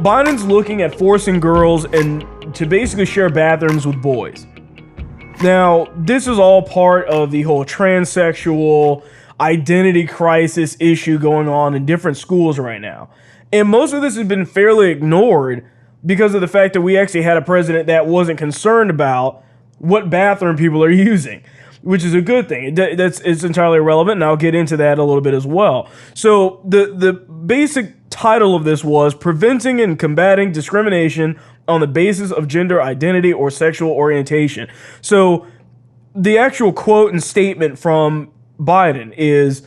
Biden's looking at forcing girls and to basically share bathrooms with boys. Now, this is all part of the whole transsexual identity crisis issue going on in different schools right now. And most of this has been fairly ignored because of the fact that we actually had a president that wasn't concerned about what bathroom people are using, which is a good thing. It's entirely irrelevant, and I'll get into that a little bit as well. So the basic title of this was Preventing and Combating Discrimination on the Basis of Gender Identity or Sexual Orientation. So the actual quote and statement from Biden is,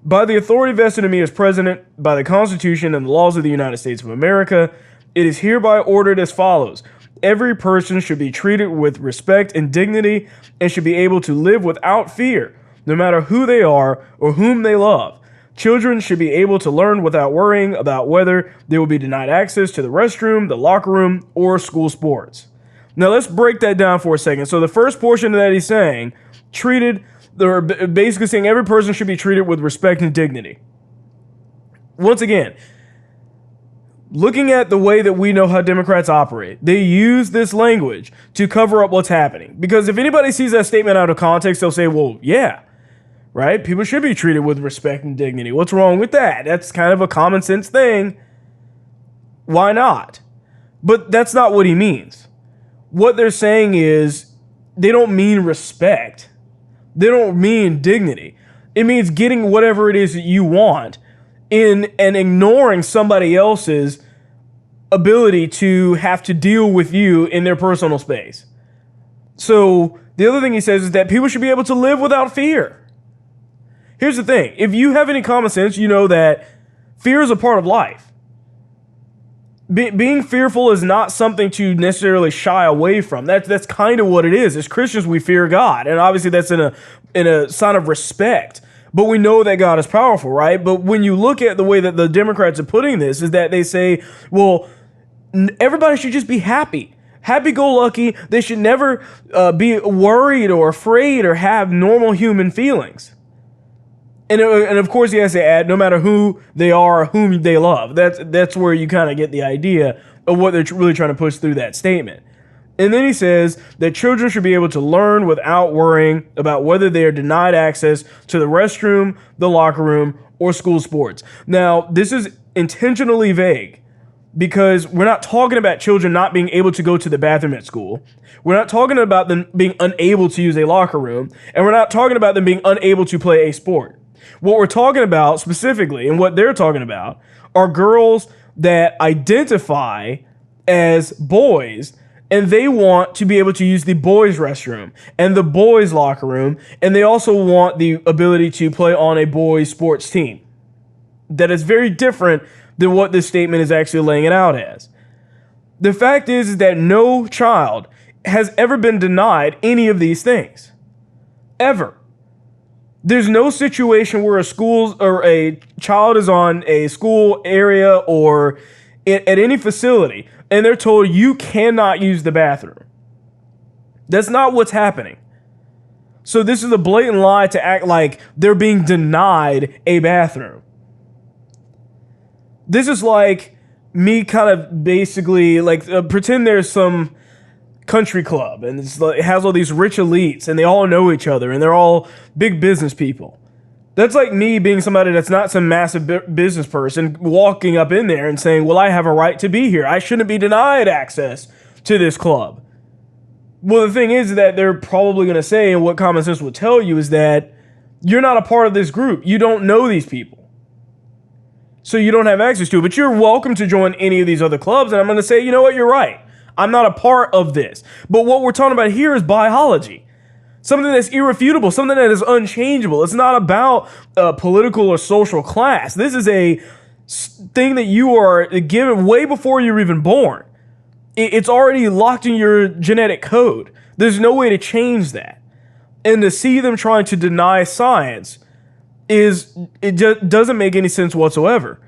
by the authority vested in me as president, by the Constitution and the laws of the United States of America, it is hereby ordered as follows. Every person should be treated with respect and dignity and should be able to live without fear, no matter who they are or whom they love. Children should be able to learn without worrying about whether they will be denied access to the restroom, the locker room, or school sports. Now let's break that down for a second. So the first portion of that he's saying, they're basically saying every person should be treated with respect and dignity. Once again, looking at the way that we know how Democrats operate, they use this language to cover up what's happening. Because if anybody sees that statement out of context, they'll say, well, yeah, right? People should be treated with respect and dignity. What's wrong with that? That's kind of a common sense thing. Why not? But that's not what he means. What they're saying is they don't mean respect. They don't mean dignity. It means getting whatever it is that you want and ignoring somebody else's ability to have to deal with you in their personal space. So the other thing he says is that people should be able to live without fear. Here's the thing. If you have any common sense, you know that fear is a part of life. Being fearful is not something to necessarily shy away from. That's kind of what it is. As Christians, we fear God, and obviously that's in a sign of respect. But we know that God is powerful, right? But when you look at the way that the Democrats are putting this, is that they say, well, everybody should just be happy. Happy-go-lucky. They should never be worried or afraid or have normal human feelings. And of course, he has to add, no matter who they are or whom they love. That's where you kind of get the idea of what they're really trying to push through that statement. And then he says that children should be able to learn without worrying about whether they are denied access to the restroom, the locker room, or school sports. Now, this is intentionally vague because we're not talking about children not being able to go to the bathroom at school. We're not talking about them being unable to use a locker room. And we're not talking about them being unable to play a sport. What we're talking about specifically, and what they're talking about, are girls that identify as boys, and they want to be able to use the boys' restroom and the boys' locker room, and they also want the ability to play on a boys' sports team. That is very different than what this statement is actually laying it out as. The fact is that no child has ever been denied any of these things. Ever. There's no situation where a child is on a school area or at any facility and they're told you cannot use the bathroom. That's not what's happening. So this is a blatant lie to act like they're being denied a bathroom. This is like me kind of basically pretend there's some country club and it has all these rich elites and they all know each other and they're all big business people. That's like me being somebody that's not some massive business person walking up in there and saying, well, I have a right to be here. I shouldn't be denied access to this club. Well, the thing is that they're probably going to say, and what common sense would tell you, is that you're not a part of this group. You don't know these people. So you don't have access to it, but you're welcome to join any of these other clubs. And I'm going to say, you know what? You're right. I'm not a part of this. But what we're talking about here is biology. Something that's irrefutable, something that is unchangeable. It's not about political or social class. This is a thing that you are given way before you're even born. It's already locked in your genetic code. There's no way to change that. And to see them trying to deny science just doesn't make any sense whatsoever.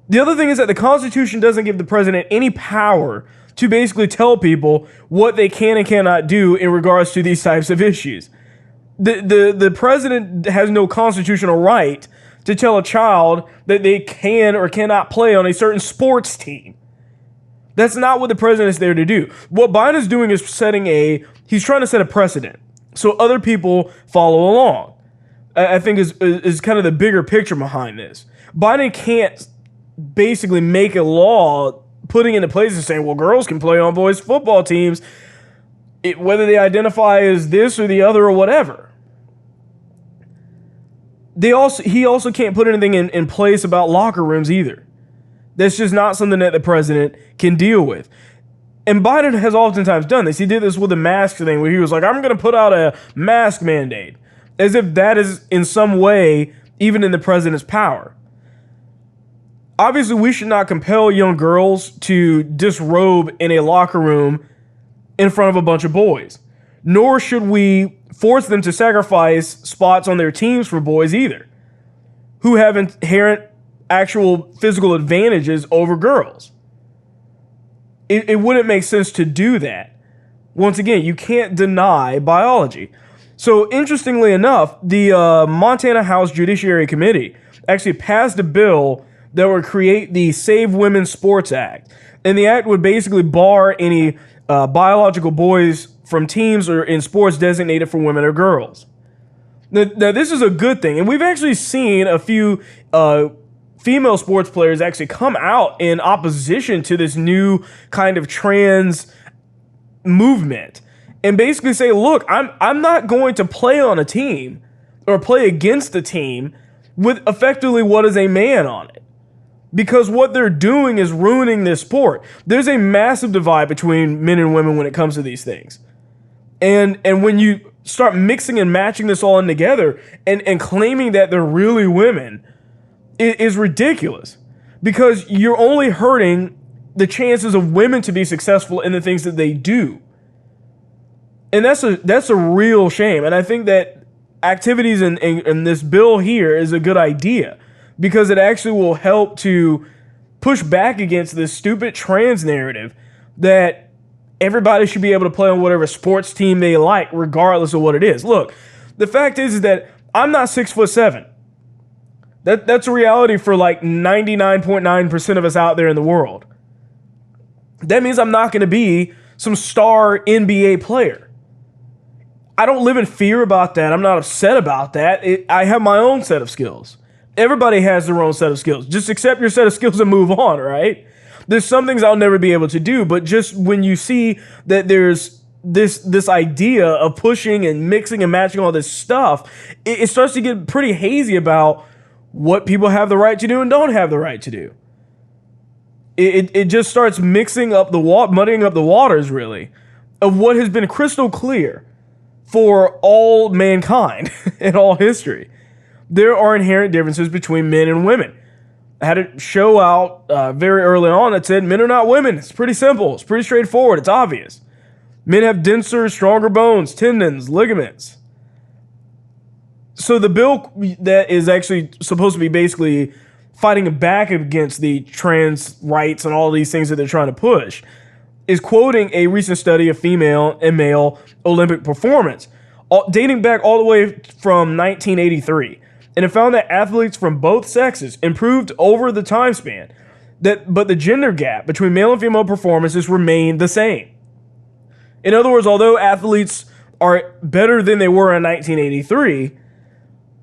The other thing is that the Constitution doesn't give the president any power to basically tell people what they can and cannot do in regards to these types of issues. The president has no constitutional right to tell a child that they can or cannot play on a certain sports team. That's not what the president is there to do. What Biden is doing is he's trying to set a precedent so other people follow along. I think is kind of the bigger picture behind this. Biden can't basically make a law putting into place and saying, well, girls can play on boys' football teams, whether they identify as this or the other or whatever. He also can't put anything in place about locker rooms either. That's just not something that the president can deal with. And Biden has oftentimes done this. He did this with the mask thing where he was like, I'm going to put out a mask mandate, as if that is in some way even in the president's power. Obviously, we should not compel young girls to disrobe in a locker room in front of a bunch of boys. Nor should we force them to sacrifice spots on their teams for boys either, who have inherent actual physical advantages over girls. It wouldn't make sense to do that. Once again, you can't deny biology. So interestingly enough, the Montana House Judiciary Committee actually passed a bill that would create the Save Women's Sports Act. And the act would basically bar any biological boys from teams or in sports designated for women or girls. Now, this is a good thing. And we've actually seen a few female sports players actually come out in opposition to this new kind of trans movement and basically say, look, I'm not going to play on a team or play against a team with effectively what is a man on it. Because what they're doing is ruining this sport. There's a massive divide between men and women when it comes to these things. And when you start mixing and matching this all in together and claiming that they're really women, it is ridiculous. Because you're only hurting the chances of women to be successful in the things that they do. And that's a real shame. And I think that activities in this bill here is a good idea, because it actually will help to push back against this stupid trans narrative that everybody should be able to play on whatever sports team they like, regardless of what it is. Look, the fact is that I'm not 6'7". That's a reality for like 99.9% of us out there in the world. That means I'm not going to be some star NBA player. I don't live in fear about that. I'm not upset about that. I have my own set of skills. Everybody has their own set of skills. Just accept your set of skills and move on, right? There's some things I'll never be able to do, but just when you see that there's this idea of pushing and mixing and matching all this stuff, it starts to get pretty hazy about what people have the right to do and don't have the right to do. It just starts mixing up muddying up the waters, really, of what has been crystal clear for all mankind in all history. There are inherent differences between men and women. I had a show out very early on that said men are not women. It's pretty simple. It's pretty straightforward. It's obvious. Men have denser, stronger bones, tendons, ligaments. So the bill that is actually supposed to be basically fighting back against the trans rights and all these things that they're trying to push is quoting a recent study of female and male Olympic performance, dating back all the way from 1983. And it found that athletes from both sexes improved over the time span, but the gender gap between male and female performances remained the same. In other words, although athletes are better than they were in 1983,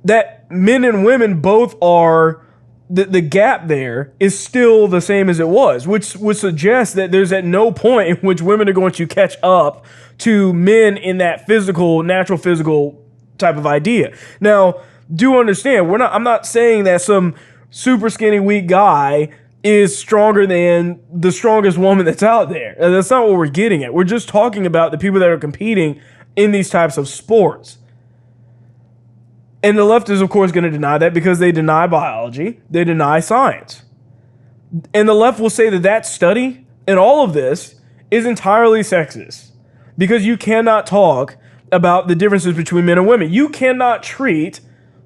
that men and women both are, the gap there is still the same as it was, which would suggest that there's at no point in which women are going to catch up to men in that natural physical type of idea. Now, do understand, I'm not saying that some super skinny, weak guy is stronger than the strongest woman that's out there. That's not what we're getting at. We're just talking about the people that are competing in these types of sports. And the left is, of course, going to deny that because they deny biology, they deny science. And the left will say that study and all of this is entirely sexist, because you cannot talk about the differences between men and women. You cannot treat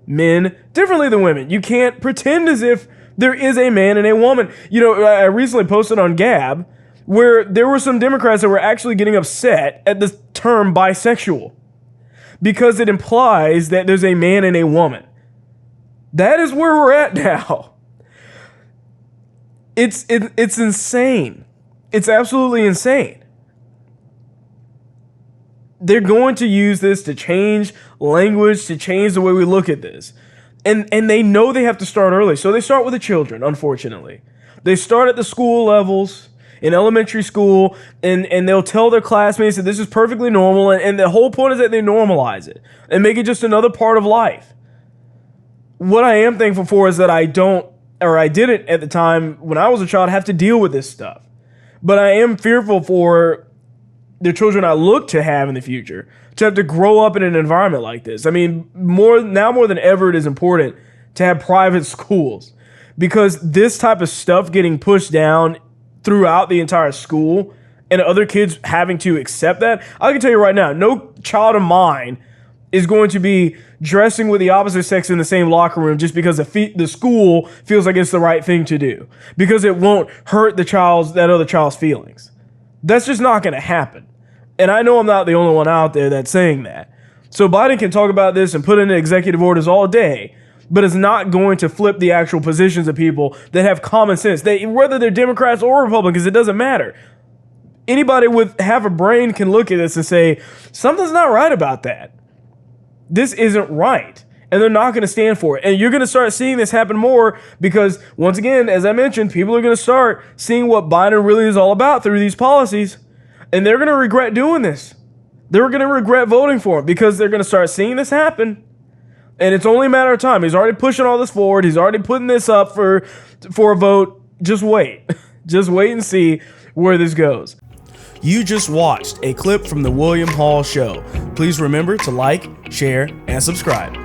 men differently than women. You can't pretend as if there is a man and a woman. You know, I recently posted on Gab where there were some Democrats that were actually getting upset at the term bisexual because it implies that there's a man and a woman. That is where we're at now. It's insane. It's absolutely insane. They're going to use this to change language, to change the way we look at this. And they know they have to start early. So they start with the children, unfortunately. They start at the school levels, in elementary school, and they'll tell their classmates that this is perfectly normal. And the whole point is that they normalize it and make it just another part of life. What I am thankful for is that I didn't at the time when I was a child have to deal with this stuff. But I am fearful for the children I look to have in the future to have to grow up in an environment like this. I mean, more than ever, it is important to have private schools, because this type of stuff getting pushed down throughout the entire school and other kids having to accept that. I can tell you right now, no child of mine is going to be dressing with the opposite sex in the same locker room just because the school feels like it's the right thing to do, because it won't hurt that other child's feelings. That's just not going to happen. And I know I'm not the only one out there that's saying that. So Biden can talk about this and put in executive orders all day, but it's not going to flip the actual positions of people that have common sense. Whether they're Democrats or Republicans, it doesn't matter. Anybody with half a brain can look at this and say, something's not right about that. This isn't right. And they're not going to stand for it. And you're going to start seeing this happen more because, once again, as I mentioned, people are going to start seeing what Biden really is all about through these policies. And they're going to regret doing this. They're going to regret voting for him because they're going to start seeing this happen. And it's only a matter of time. He's already pushing all this forward. He's already putting this up for a vote. Just wait. Just wait and see where this goes. You just watched a clip from The William Hall Show. Please remember to like, share, and subscribe.